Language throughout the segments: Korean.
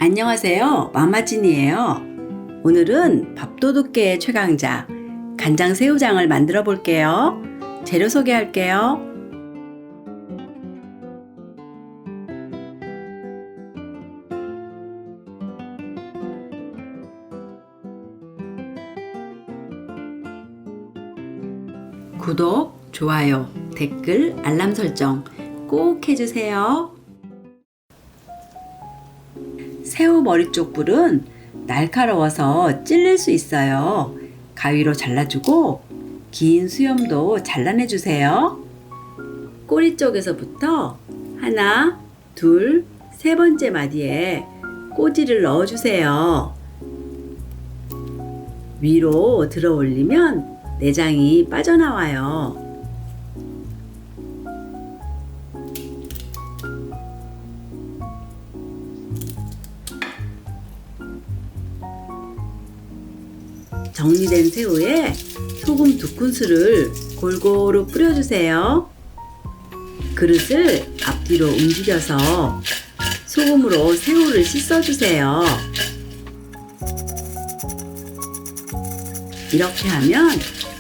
안녕하세요. 마마진이에요. 오늘은 밥도둑계의 최강자 간장새우장을 만들어 볼게요. 재료 소개할게요. 구독, 좋아요, 댓글, 알람 설정 꼭 해주세요. 새우 머리 쪽 불은 날카로워서 찔릴 수 있어요. 가위로 잘라주고 긴 수염도 잘라내주세요. 꼬리 쪽에서부터 하나, 둘, 세 번째 마디에 꼬지를 넣어주세요. 위로 들어 올리면 내장이 빠져나와요. 정리된 새우에 소금 2큰술을 골고루 뿌려주세요. 그릇을 앞뒤로 움직여서 소금으로 새우를 씻어주세요. 이렇게 하면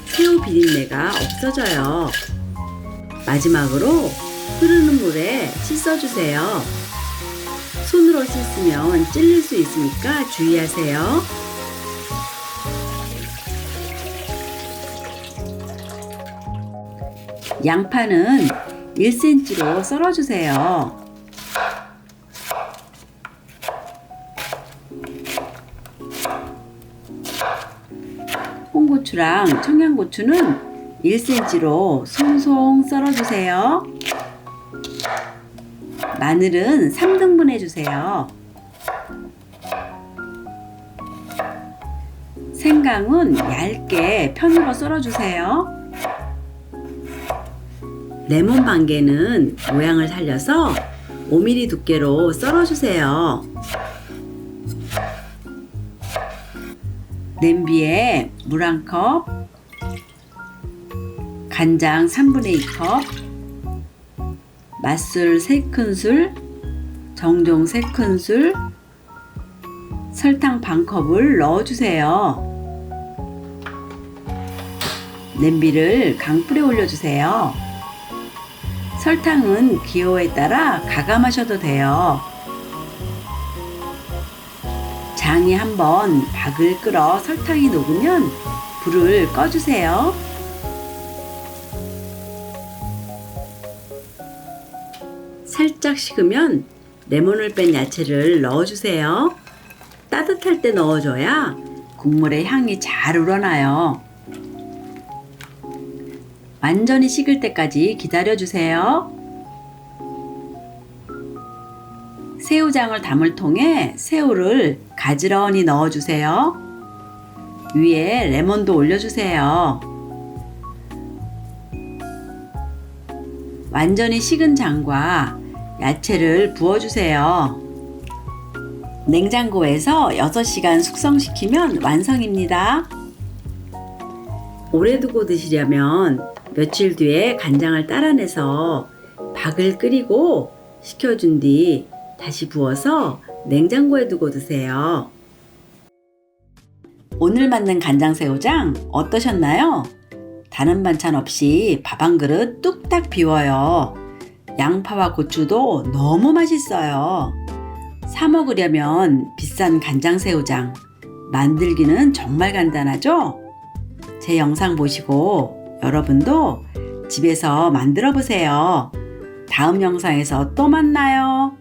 새우 비린내가 없어져요. 마지막으로 흐르는 물에 씻어주세요. 손으로 씻으면 찔릴 수 있으니까 주의하세요. 양파는 1cm로 썰어주세요. 홍고추랑 청양고추는 1cm로 송송 썰어주세요. 마늘은 3등분 해주세요. 생강은 얇게 편으로 썰어주세요. 레몬 반개는 모양을 살려서 5mm 두께로 썰어주세요. 냄비에 물 1컵, 간장 3분의 2컵, 맛술 3큰술, 정종 3큰술, 설탕 반컵을 넣어주세요. 냄비를 강불에 올려주세요. 설탕은 기호에 따라 가감하셔도 돼요. 장이 한번 박을 끓어 설탕이 녹으면 불을 꺼주세요. 살짝 식으면 레몬을 뺀 야채를 넣어주세요. 따뜻할 때 넣어줘야 국물의 향이 잘 우러나요. 완전히 식을 때까지 기다려주세요. 새우장을 담을 통에 새우를 가지런히 넣어주세요. 위에 레몬도 올려주세요. 완전히 식은 장과 야채를 부어주세요. 냉장고에서 6시간 숙성시키면 완성입니다. 오래 두고 드시려면 며칠 뒤에 간장을 따라내서 박을 끓이고 식혀준 뒤 다시 부어서 냉장고에 두고 드세요. 오늘 만든 간장새우장 어떠셨나요? 다른 반찬 없이 밥 한 그릇 뚝딱 비워요. 양파와 고추도 너무 맛있어요. 사 먹으려면 비싼 간장새우장 만들기는 정말 간단하죠? 제 영상 보시고 여러분도 집에서 만들어 보세요. 다음 영상에서 또 만나요.